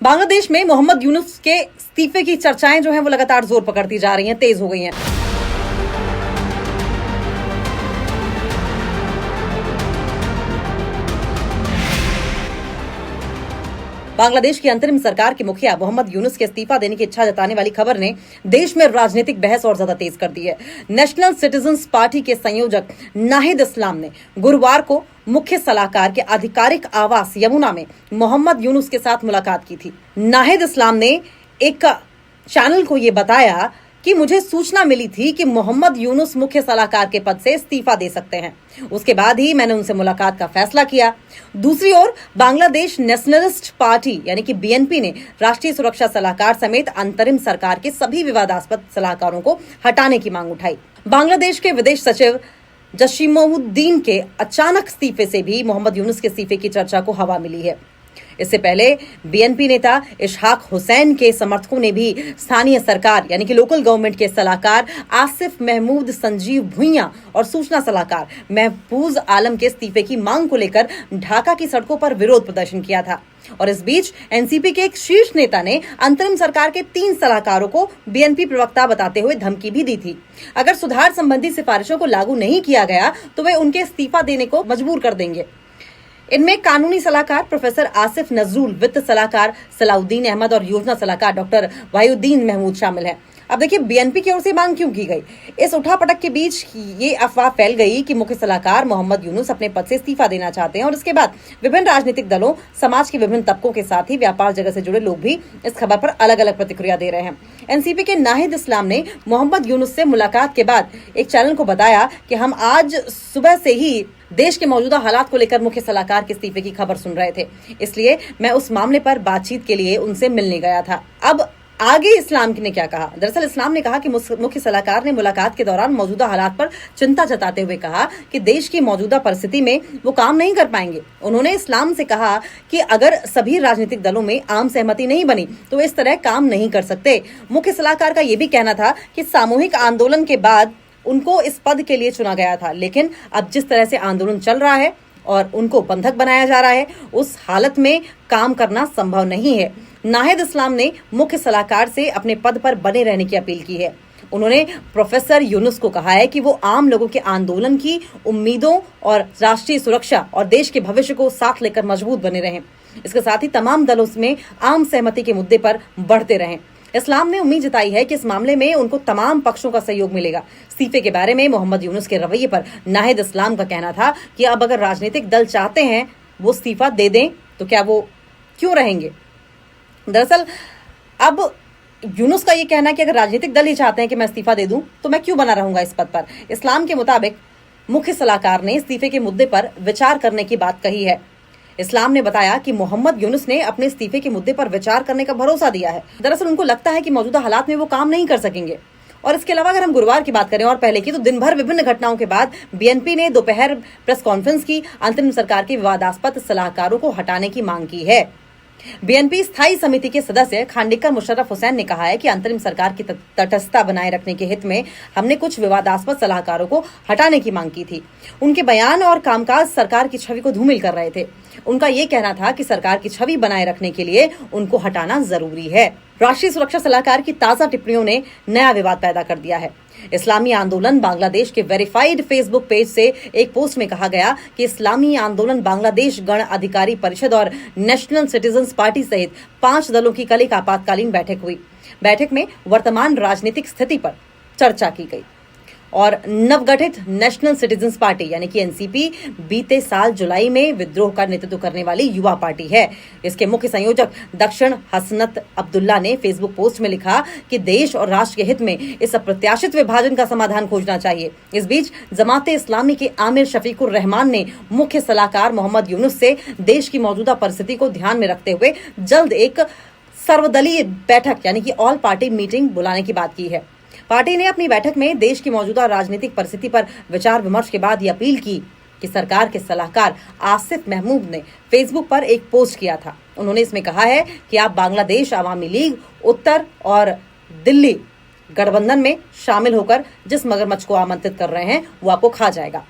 बांग्लादेश में मोहम्मद यूनुस के इस्तीफे की चर्चाएं जो हैं वो लगातार जोर पकड़ती जा रही हैं, तेज हो गई हैं। बांग्लादेश की अंतरिम सरकार के मुखिया मोहम्मद यूनुस के इस्तीफा देने की इच्छा जताने वाली खबर ने देश में राजनीतिक बहस और ज्यादा तेज कर दी है। नेशनल सिटीजन्स पार्टी के संयोजक नाहिद इस्लाम ने गुरुवार को मुख्य सलाहकार के आधिकारिक आवास यमुना में मोहम्मद यूनुस के साथ मुलाकात की थी। नाहिद इस्लाम ने एक चैनल को ये बताया कि मुझे सूचना मिली थी कि मोहम्मद यूनुस मुख्य सलाहकार के पद से इस्तीफा दे सकते हैं। उसके बाद ही मैंने उनसे मुलाकात का फैसला किया। दूसरी ओर बांग्लादेश नेशनलिस्ट पार्टी यानी कि बीएनपी ने राष्ट्रीय सुरक्षा सलाहकार समेत अंतरिम सरकार के सभी विवादास्पद सलाहकारों को हटाने की मांग उठाई। बांग्लादेश के विदेश सचिव जसीमुद्दीन के अचानक इस्तीफे से भी मोहम्मद यूनुस के इस्तीफे की चर्चा को हवा मिली है। इससे पहले बीएनपी नेता इशहाक हुसैन के समर्थकों ने भी स्थानीय सरकार यानी कि लोकल गवर्नमेंट के सलाहकार आसिफ महमूद संजीव भुइयां और सूचना सलाहकार महफूज आलम के इस्तीफे की मांग को लेकर ढाका की सड़कों पर विरोध प्रदर्शन किया था। और इस बीच एनसीपी के एक शीर्ष नेता ने अंतरिम सरकार के 3 सलाहकारों को बीएनपी प्रवक्ता बताते हुए धमकी भी दी थी। अगर सुधार संबंधी सिफारिशों को लागू नहीं किया गया तो वे उनके इस्तीफा देने को मजबूर कर देंगे। इनमें कानूनी सलाहकार प्रोफेसर आसिफ नजरुल, वित्त सलाहकार सलाउद्दीन अहमद और योजना सलाहकार डॉक्टर वायुद्दीन महमूद शामिल हैं। अब देखिए बीएनपी की ओर से मांग क्यों की गई। इस उठापटक के बीच ये अफवाह फैल गई कि मुख्य सलाहकार मोहम्मद यूनुस अपने पद से इस्तीफा देना चाहते हैं और इसके बाद विभिन्न राजनीतिक दलों, समाज के विभिन्न तबकों के साथ ही व्यापार जगत से जुड़े लोग भी इस खबर पर अलग अलग प्रतिक्रिया दे रहे हैं। एनसीपी के नाहिद इस्लाम ने मोहम्मद यूनुस से मुलाकात के बाद एक चैनल को बताया कि हम आज सुबह से ही देश के मौजूदा हालात को लेकर मुख्य सलाहकार के इस्तीफे की खबर सुन रहे थे, इसलिए मैं उस मामले पर बातचीत के लिए उनसे मिलने गया था। अब आगे इस्लाम ने क्या कहा। दरअसल इस्लाम ने कहा कि मुख्य सलाहकार ने मुलाकात के दौरान मौजूदा हालात पर चिंता जताते हुए कहा कि देश की मौजूदा परिस्थिति में वो काम नहीं कर पाएंगे। उन्होंने इस्लाम से कहा कि अगर सभी राजनीतिक दलों में आम सहमति नहीं बनी तो इस तरह काम नहीं कर सकते। मुख्य सलाहकार का यह भी कहना था कि सामूहिक आंदोलन के बाद उनको इस पद के लिए चुना गया था, लेकिन अब जिस तरह से आंदोलन चल रहा है और उनको बंधक बनाया जा रहा है उस हालत में काम करना संभव नहीं है। नाहिद इस्लाम ने मुख्य सलाहकार से अपने पद पर बने रहने की अपील की है। उन्होंने प्रोफेसर यूनुस को कहा है कि वो आम लोगों के आंदोलन की उम्मीदों और राष्ट्रीय सुरक्षा और देश के भविष्य को साथ लेकर मजबूत बने रहें। इसके साथ ही तमाम दलों में आम सहमति के मुद्दे पर बढ़ते रहें। इस्लाम ने उम्मीद जताई है कि इस मामले में उनको तमाम पक्षों का सहयोग मिलेगा। इस्तीफे के बारे में मोहम्मद यूनुस के रवैये पर नाहिद इस्लाम का कहना था कि अब अगर राजनीतिक दल चाहते हैं वो इस्तीफा दे दें तो क्या वो क्यों रहेंगे। दरअसल अब यूनुस का ये कहना है कि अगर राजनीतिक दल ही चाहते हैं कि मैं इस्तीफा दे दूं तो मैं क्यों बना रहूंगा इस पद पर। इस्लाम के मुताबिक मुख्य सलाहकार ने इस्तीफे के मुद्दे पर विचार करने की बात कही है। इस्लाम ने बताया कि मोहम्मद यूनुस ने अपने इस्तीफे के मुद्दे पर विचार करने का भरोसा दिया है। दरअसल उनको लगता है कि मौजूदा हालात में वो काम नहीं कर सकेंगे। और इसके अलावा अगर हम गुरुवार की बात करें और पहले की, तो दिन भर विभिन्न घटनाओं के बाद बीएनपी ने दोपहर प्रेस कॉन्फ्रेंस की अंतरिम सरकार के विवादास्पद सलाहकारों को हटाने की मांग की है। बीएनपी स्थायी समिति के सदस्य खांडेकर मुशर्रफ हुसैन ने कहा है कि अंतरिम सरकार की तटस्थता बनाए रखने के हित में हमने कुछ विवादास्पद सलाहकारों को हटाने की मांग की थी। उनके बयान और कामकाज सरकार की छवि को धूमिल कर रहे थे। उनका ये कहना था कि सरकार की छवि बनाए रखने के लिए उनको हटाना जरूरी है। राष्ट्रीय सुरक्षा सलाहकार की ताजा टिप्पणियों ने नया विवाद पैदा कर दिया है। इस्लामी आंदोलन बांग्लादेश के वेरीफाइड फेसबुक पेज से एक पोस्ट में कहा गया कि इस्लामी आंदोलन बांग्लादेश गण अधिकारी परिषद और नेशनल सिटीजन्स पार्टी सहित 5 दलों की कल एक आपातकालीन बैठक हुई। बैठक में वर्तमान राजनीतिक स्थिति पर चर्चा की गई और नवगठित नेशनल सिटीजन्स पार्टी यानी कि एनसीपी बीते साल जुलाई में विद्रोह का नेतृत्व करने वाली युवा पार्टी है। इसके मुख्य संयोजक दक्षिण हसनत अब्दुल्ला ने फेसबुक पोस्ट में लिखा कि देश और राष्ट्र के हित में इस अप्रत्याशित विभाजन का समाधान खोजना चाहिए। इस बीच जमाते इस्लामी के आमिर शफीकुर रहमान ने मुख्य सलाहकार मोहम्मद यूनुस से देश की मौजूदा परिस्थिति को ध्यान में रखते हुए जल्द एक सर्वदलीय बैठक यानी कि ऑल पार्टी मीटिंग बुलाने की बात की है। पार्टी ने अपनी बैठक में देश की मौजूदा राजनीतिक परिस्थिति पर विचार विमर्श के बाद यह अपील की कि सरकार के सलाहकार आसिफ महमूद ने फेसबुक पर एक पोस्ट किया था। उन्होंने इसमें कहा है कि आप बांग्लादेश आवामी लीग, उत्तर और दिल्ली गठबंधन में शामिल होकर जिस मगरमच्छ को आमंत्रित कर रहे हैं वो आपको खा जाएगा।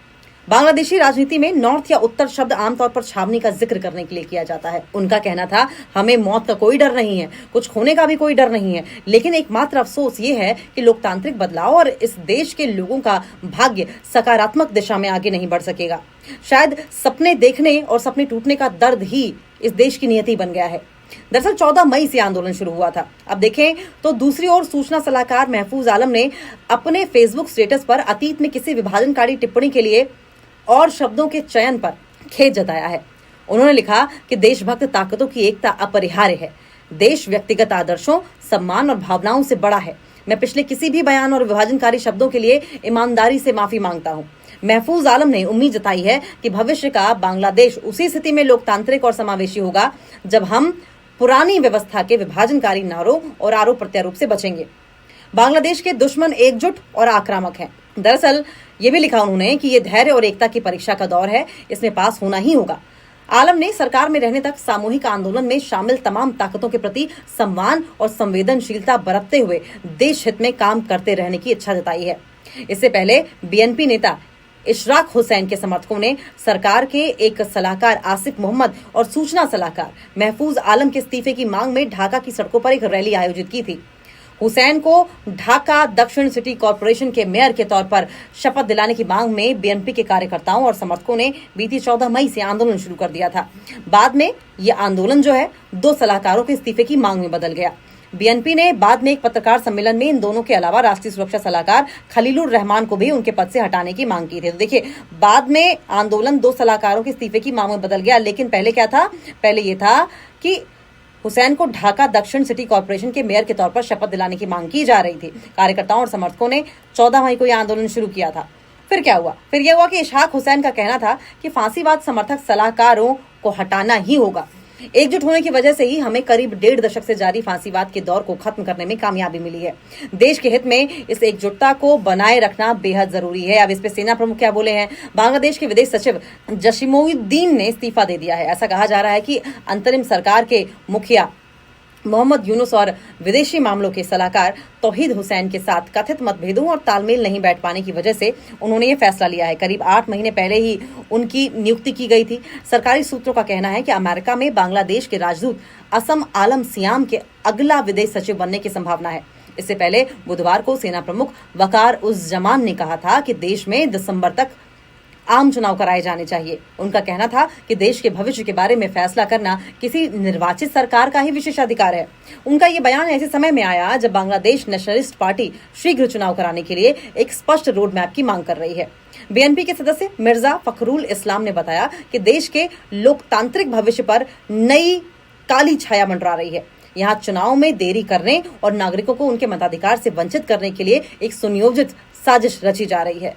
बांग्लादेशी राजनीति में नॉर्थ या उत्तर शब्द आमतौर पर छावनी का जिक्र करने के लिए किया जाता है। उनका कहना था, हमें मौत का कोई डर नहीं है, कुछ खोने का भी कोई डर नहीं है, लेकिन एकमात्र अफसोस ये है कि लोकतांत्रिक बदलाव और इस देश के लोगों का भाग्य सकारात्मक दिशा में आगे नहीं बढ़ सकेगा। शायद सपने देखने और सपने टूटने का दर्द ही इस देश की नियति बन गया है। दरअसल 14 मई से आंदोलन शुरू हुआ था। अब देखें तो दूसरी ओर सूचना सलाहकार महफूज आलम ने अपने फेसबुक स्टेटस पर अतीत में किसी विभाजनकारी टिप्पणी के लिए और शब्दों के चयन पर खेद जताया है। उन्होंने लिखा कि देशभक्त ताकतों की एकता अपरिहार्य है। देश व्यक्तिगत आदर्शों, सम्मान और भावनाओं से बड़ा है। मैं पिछले किसी भी बयान और विभाजनकारी शब्दों के लिए ईमानदारी से माफी मांगता हूं। महफूज आलम ने उम्मीद जताई है कि भविष्य का बांग्लादेश उसी स्थिति में लोकतांत्रिक और समावेशी होगा जब हम पुरानी व्यवस्था के विभाजनकारी नारों और आरोप प्रत्यारोप से बचेंगे। बांग्लादेश के दुश्मन एकजुट और आक्रामक हैं। दरअसल ये भी लिखा उन्होंने कि ये धैर्य और एकता की परीक्षा का दौर है, इसमें पास होना ही होगा। आलम ने सरकार में रहने तक सामूहिक आंदोलन में शामिल तमाम ताकतों के प्रति सम्मान और संवेदनशीलता बरतते हुए देश हित में काम करते रहने की इच्छा जताई है। इससे पहले बीएनपी नेता इशराक हुसैन के समर्थकों ने सरकार के एक सलाहकार आसिफ मोहम्मद और सूचना सलाहकार महफूज आलम के इस्तीफे की मांग में ढाका की सड़कों पर एक रैली आयोजित की थी। हुसैन को ढाका दक्षिण सिटी कॉरपोरेशन के मेयर के तौर पर शपथ दिलाने की मांग में बीएनपी के कार्यकर्ताओं और समर्थकों ने बीती 14 मई से आंदोलन शुरू कर दिया था। बाद में यह आंदोलन जो है 2 सलाहकारों के इस्तीफे की मांग में बदल गया। बीएनपी ने बाद में एक पत्रकार सम्मेलन में इन दोनों के अलावा राष्ट्रीय सुरक्षा सलाहकार खलीलुर रहमान को भी उनके पद से हटाने की मांग की थी। तो देखिए, बाद में आंदोलन 2 सलाहकारों के इस्तीफे की मांग में बदल गया, लेकिन पहले क्या था? पहले ये था कि हुसैन को ढाका दक्षिण सिटी कॉरपोरेशन के मेयर के तौर पर शपथ दिलाने की मांग की जा रही थी। कार्यकर्ताओं और समर्थकों ने 14 मई को यह आंदोलन शुरू किया था। फिर क्या हुआ? फिर यह हुआ कि इशराक हुसैन का कहना था कि फांसीवाद समर्थक सलाहकारों को हटाना ही होगा। एकजुट होने की वजह से ही हमें करीब 1.5 दशक से जारी फांसीवाद के दौर को खत्म करने में कामयाबी मिली है। देश के हित में इस एकजुटता को बनाए रखना बेहद जरूरी है। अब इस पे सेना प्रमुख क्या बोले हैं? बांग्लादेश के विदेश सचिव जसीमुद्दीन ने इस्तीफा दे दिया है। ऐसा कहा जा रहा है कि अंतरिम सरकार के मुखिया मोहम्मद यूनुस और विदेशी मामलों के सलाहकार तौहीद हुसैन के साथ कथित मतभेदों और तालमेल नहीं बैठ पाने की वजह से उन्होंने ये फैसला लिया है। करीब 8 महीने पहले ही उनकी नियुक्ति की गई थी। सरकारी सूत्रों का कहना है कि अमेरिका में बांग्लादेश के राजदूत असम आलम सियाम के अगला विदेश सचिव बनने की संभावना है। इससे पहले बुधवार को सेना प्रमुख वकार उज जमान ने कहा था कि देश में दिसंबर तक आम चुनाव कराए जाने चाहिए। उनका कहना था कि देश के भविष्य के बारे में फैसला करना किसी निर्वाचित सरकार का ही विशेषाधिकार है। उनका ये बयान ऐसे समय में आया जब बांग्लादेश नेशनलिस्ट पार्टी शीघ्र चुनाव कराने के लिए एक स्पष्ट रोड मैप की मांग कर रही है। बीएनपी के सदस्य मिर्जा फखरुल इस्लाम ने बताया कि देश के लोकतांत्रिक भविष्य पर नई काली छाया मंडरा रही है। यहाँ चुनाव में देरी करने और नागरिकों को उनके मताधिकार से वंचित करने के लिए एक सुनियोजित साजिश रची जा रही है।